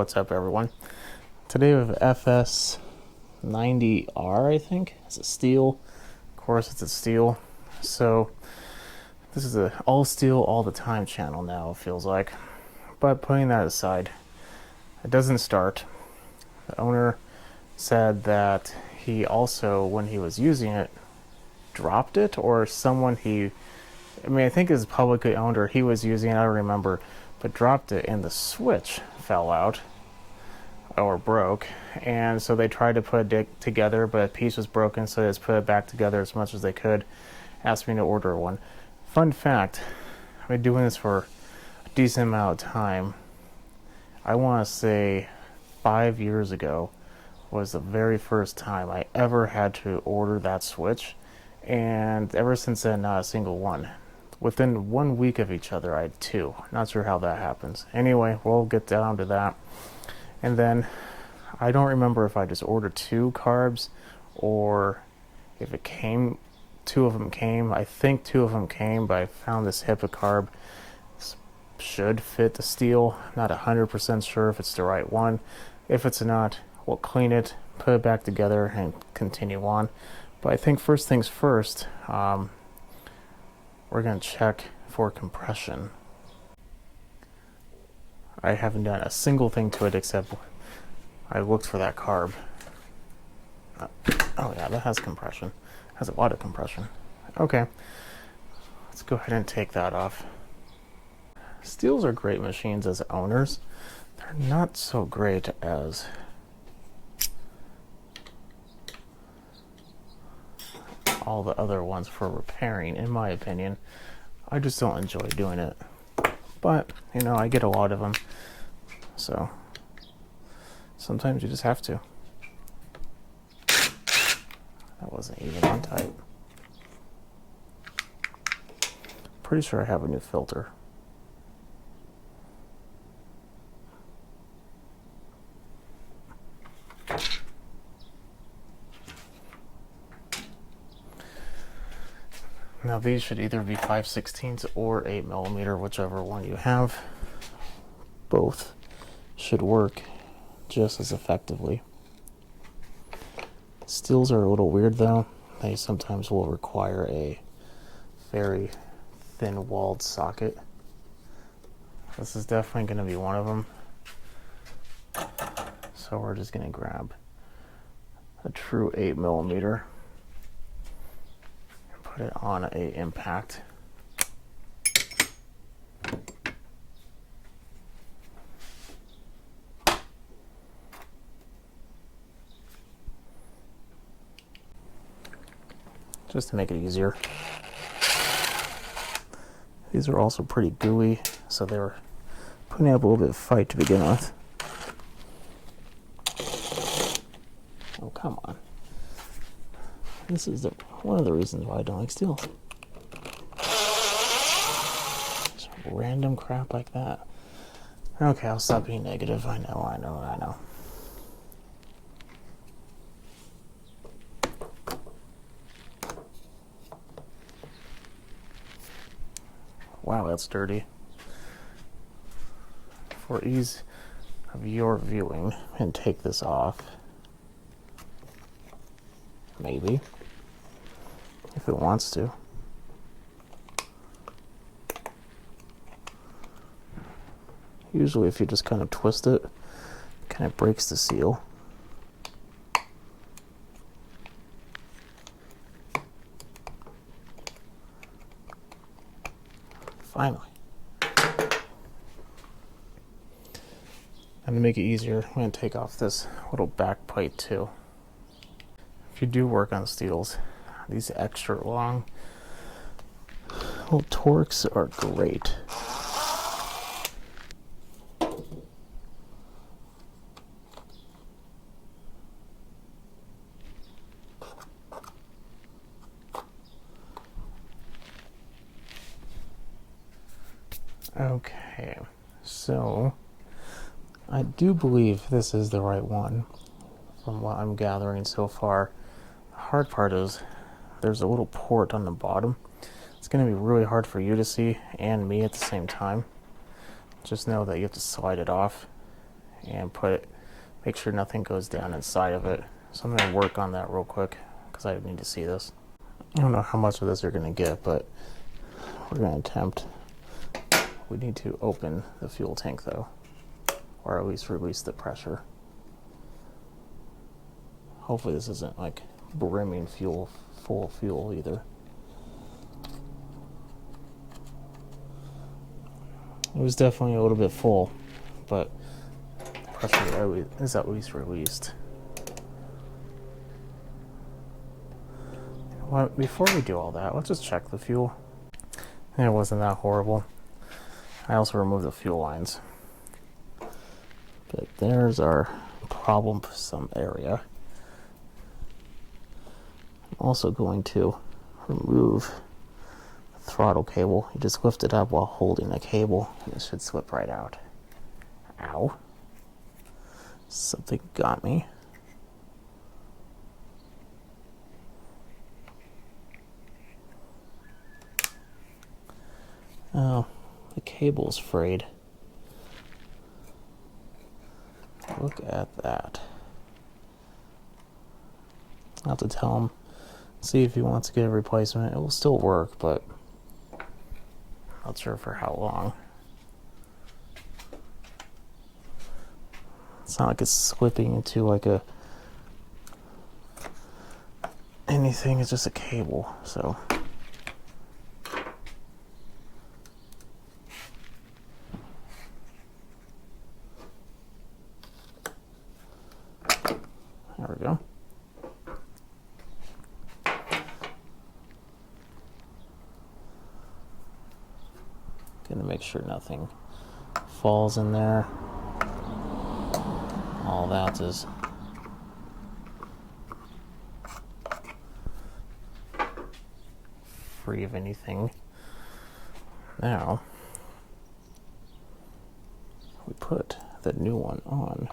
What's up, everyone? Today we have FS90R, I think. It's a Stihl. Of course, it's a Stihl. So this is a all Stihl all the time channel now, it feels like. But putting that aside, it doesn't start. The owner said that he also, when he was using it, dropped it, or someone I think it's publicly owned, or he was using it, I don't remember, but dropped it and the switch fell out or broke, and so they tried to put it together, but a piece was broken, so they just put it back together as much as they could. Asked me to order one. Fun fact, I've been doing this for a decent amount of time. I want to say 5 years ago was the very first time I ever had to order that switch, and ever since then, not a single one. Within 1 week of each other, I had two. Not sure how that happens. Anyway, we'll get down to that. And then, I don't remember if I just ordered two carbs, or if it came, two of them came. I think two of them came, but I found this HIPAA carb should fit the Stihl. Not 100% sure if it's the right one. If it's not, we'll clean it, put it back together, and continue on. But I think first things first, we're going to check for compression. I haven't done a single thing to it except I looked for that carb. Oh yeah, that has compression. It has a lot of compression. Okay, let's go ahead and take that off. Stihls are great machines as owners. They're not so great as all the other ones for repairing, in my opinion. I just don't enjoy doing it. But, you know, I get a lot of them. So, sometimes you just have to. That wasn't even on tight. Pretty sure I have a new filter. Now these should either be 5/16 or 8mm, whichever one you have. Both should work just as effectively. Stihls are a little weird though. They sometimes will require a very thin-walled socket. This is definitely going to be one of them. So we're just going to grab a true 8mm. Put it on a impact. Just to make it easier. These are also pretty gooey, so they were putting up a little bit of fight to begin with. Oh, come on. This is one of the reasons why I don't like Stihls. Just random crap like that. Okay, I'll stop being negative. I know. Wow, that's dirty. For ease of your viewing, and take this off. Maybe. If it wants to. Usually if you just kind of twist it, it kind of breaks the seal. Finally. And to make it easier, I'm going to take off this little back plate too. If you do work on Stihls, these extra long little torques are great. Okay, so I do believe this is the right one from what I'm gathering so far. The hard part is there's a little port on the bottom. It's going to be really hard for you to see and me at the same time. Just know that you have to slide it off and make sure nothing goes down inside of it. So I'm going to work on that real quick because I need to see this. I don't know how much of this you're going to get, but we're going to attempt. We need to open the fuel tank though, or at least release the pressure. Hopefully this isn't like brimming full of fuel either. It was definitely a little bit full, but pressure is at least released. Well, before we do all that, let's just check the fuel. And it wasn't that horrible. I also removed the fuel lines. But there's our problem for some area. I'm also going to remove the throttle cable. You just lift it up while holding the cable and it should slip right out. Ow. Something got me. Oh, the cable's frayed. Look at that. I'll have to tell him, see if he wants to get a replacement. It will still work, but not sure for how long. It's not like it's slipping into like anything, it's just a cable, so. There we go. Gonna make sure nothing falls in there. All that is free of anything. Now we put the new one on.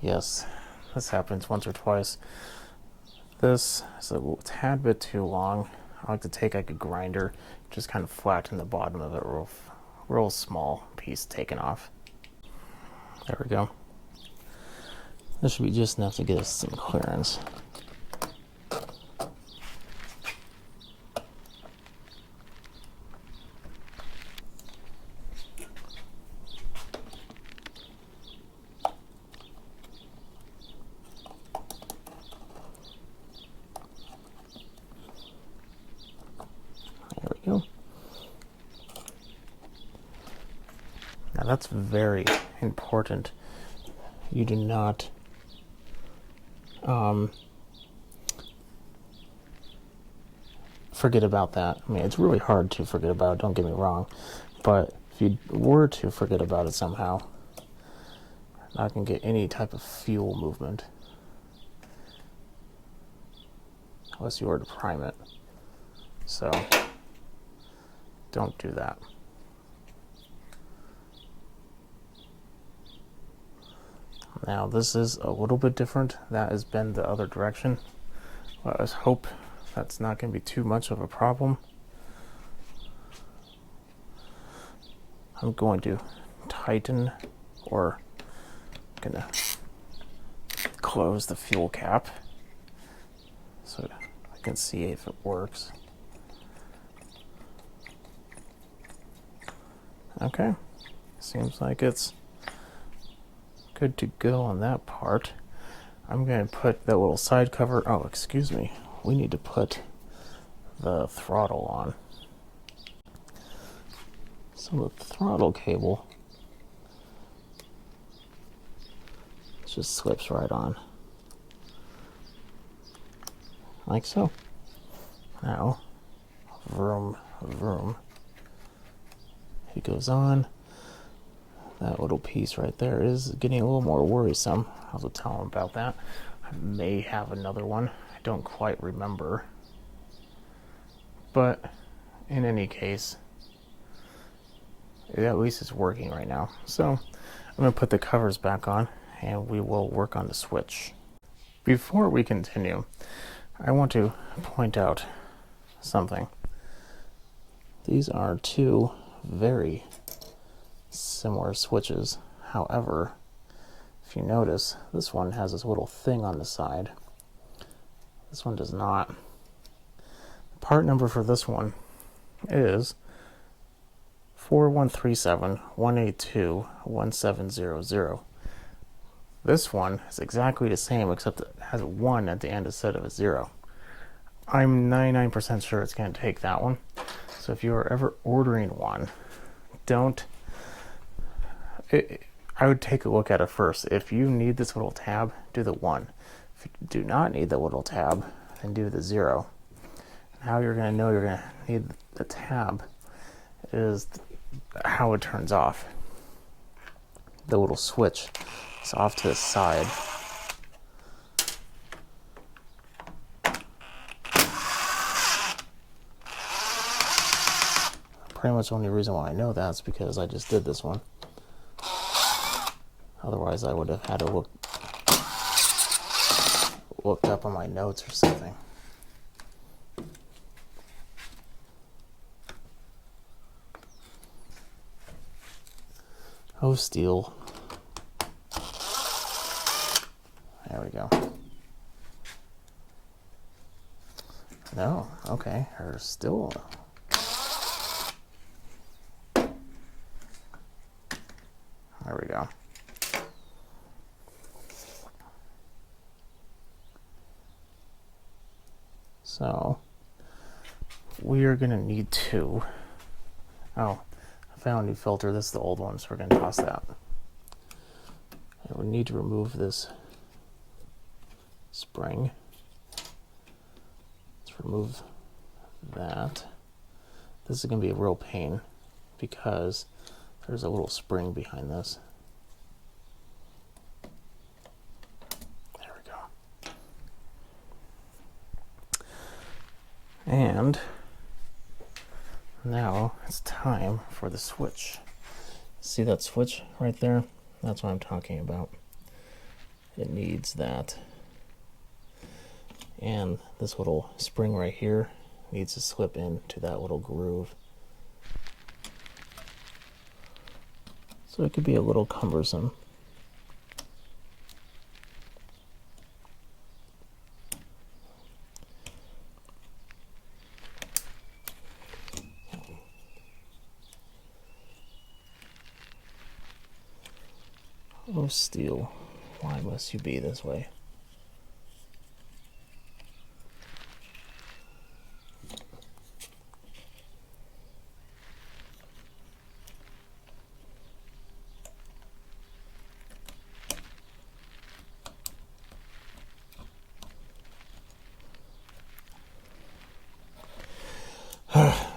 Yes, this happens once or twice. This is a tad bit too long. I like to take like a grinder, just kind of flatten the bottom of it, real small piece taken off. There we go. This should be just enough to get us some clearance. There we go. Now that's very important. You do not forget about that. I mean, it's really hard to forget about it, don't get me wrong, but if you were to forget about it somehow, I can get any type of fuel movement unless you were to prime it. So don't do that. Now this is a little bit different. That has been the other direction. Well, I hope that's not going to be too much of a problem. I'm going to tighten, or I'm going to close the fuel cap so I can see if it works. Okay, seems like it's good to go on that part. I'm going to put that little side cover. Oh, excuse me. We need to put the throttle on. So the throttle cable just slips right on. Like so. Now, vroom, vroom. It goes on. That little piece right there is getting a little more worrisome. I'll have to tell him about that. I may have another one. I don't quite remember. But in any case, at least it's working right now. So I'm going to put the covers back on and we will work on the switch. Before we continue, I want to point out something. These are two very similar switches. However, if you notice, this one has this little thing on the side. This one does not. The part number for this one is 4137-182-1700. This one is exactly the same, except it has a 1 at the end instead of a 0. I'm 99% sure it's going to take that one. So if you are ever ordering one, I would take a look at it first. If you need this little tab, do the 1. If you do not need the little tab, then do the 0. How you're going to know you're going to need the tab is how it turns off. The little switch is off to the side. Pretty much the only reason why I know that is because I just did this one. Otherwise I would have had to look up on my notes or something. Oh, Stihl. There we go. No, okay, or still. There we go. So, we are going to need to... Oh, I found a new filter. This is the old one, so we're going to toss that. And we need to remove this spring. Let's remove that. This is going to be a real pain because there's a little spring behind this. There we go. And now it's time for the switch. See that switch right there? That's what I'm talking about. It needs that. And this little spring right here needs to slip into that little groove. So it could be a little cumbersome. Oh, Stihl, why must you be this way?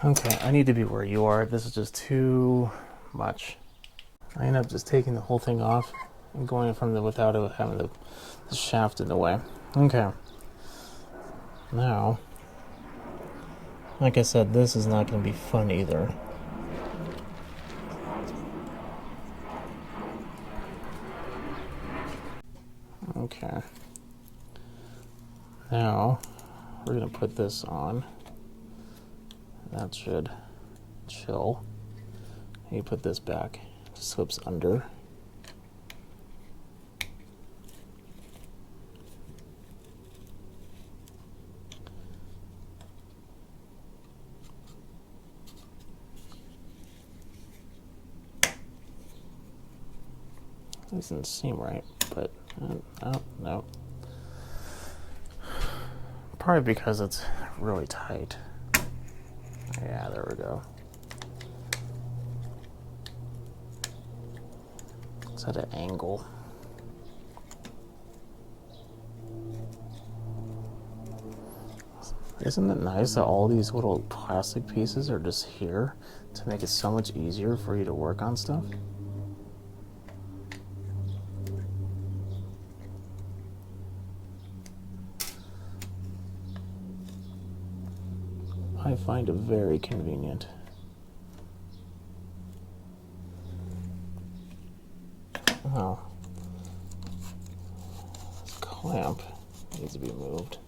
Okay, I need to be where you are. This is just too much. I end up just taking the whole thing off and going from the without having the shaft in the way. Okay. Now, like I said, this is not going to be fun either. Okay. Now, we're going to put this on. That should chill. You put this back, it slips under. Doesn't seem right, but oh, no. Probably because it's really tight. Yeah, there we go. It's at an angle. Isn't it nice that all these little plastic pieces are just here to make it so much easier for you to work on stuff? I find it very convenient. Oh, this clamp needs to be moved.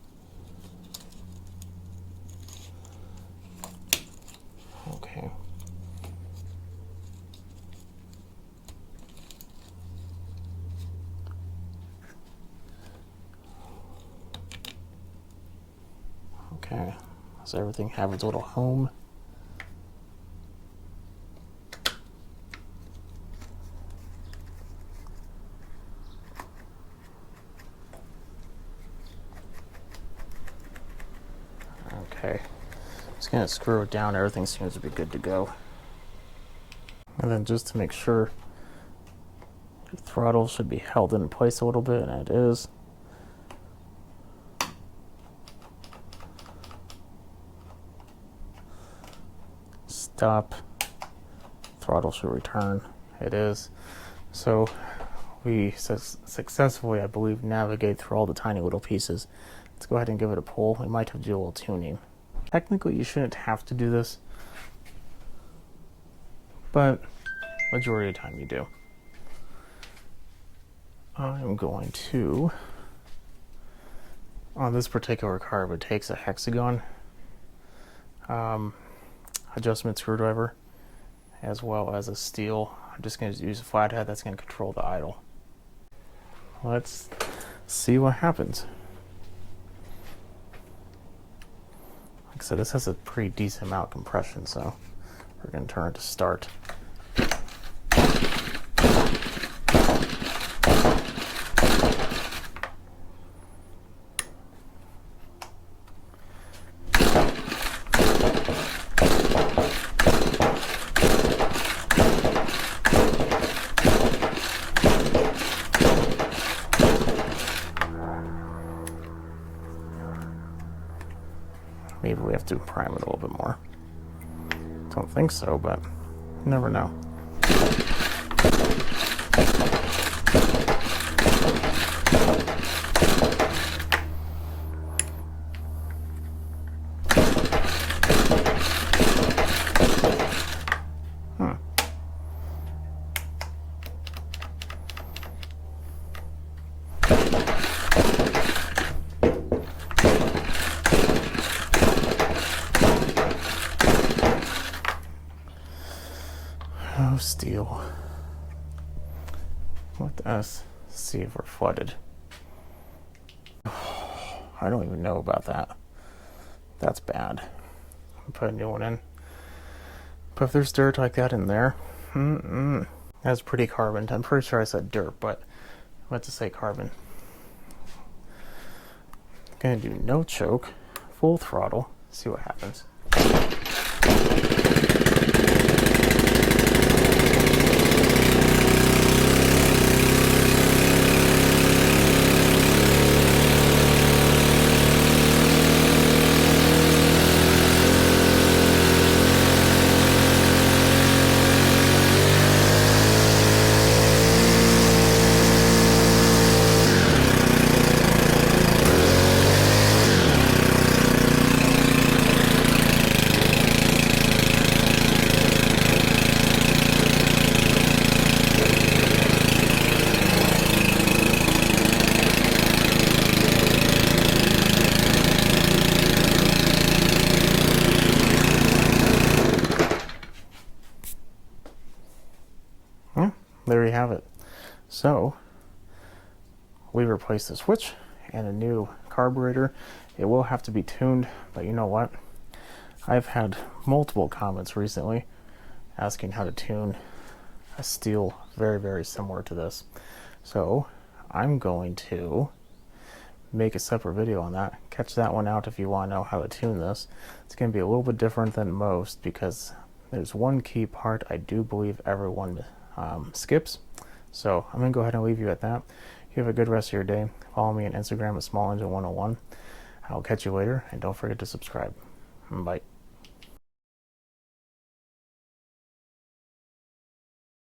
So everything have its little home. Okay, just gonna screw it down. Everything seems to be good to go. And then just to make sure, your throttle should be held in place a little bit, and it is. Stop. Throttle should return. It is. So we successfully, I believe, navigate through all the tiny little pieces. Let's go ahead and give it a pull. We might have to do a little tuning. Technically, you shouldn't have to do this, but majority of the time you do. I'm going to, on this particular carb, it takes a hexagon adjustment screwdriver as well as a Stihl. I'm just going to use a flathead that's going to control the idle. Let's see what happens. Like I said, this has a pretty decent amount of compression, so we're going to turn it to start. Maybe we have to prime it a little bit more. Don't think so, but you never know. Oh, Stihl. Let us see if we're flooded. I don't even know about that. That's bad. I'll put a new one in. But if there's dirt like that in there, that's pretty carbon. I'm pretty sure I said dirt, but I meant to say carbon. Gonna do no choke, full throttle, see what happens. There you have it. So we replaced the switch and a new carburetor. It will have to be tuned, but you know what? I've had multiple comments recently asking how to tune a Stihl very, very similar to this. So I'm going to make a separate video on that. Catch that one out if you want to know how to tune this. It's going to be a little bit different than most because there's one key part I do believe everyone skips. So I'm going to go ahead and leave you at that. You have a good rest of your day. Follow me on Instagram at SmallEngine101. I'll catch you later, and don't forget to subscribe. Bye.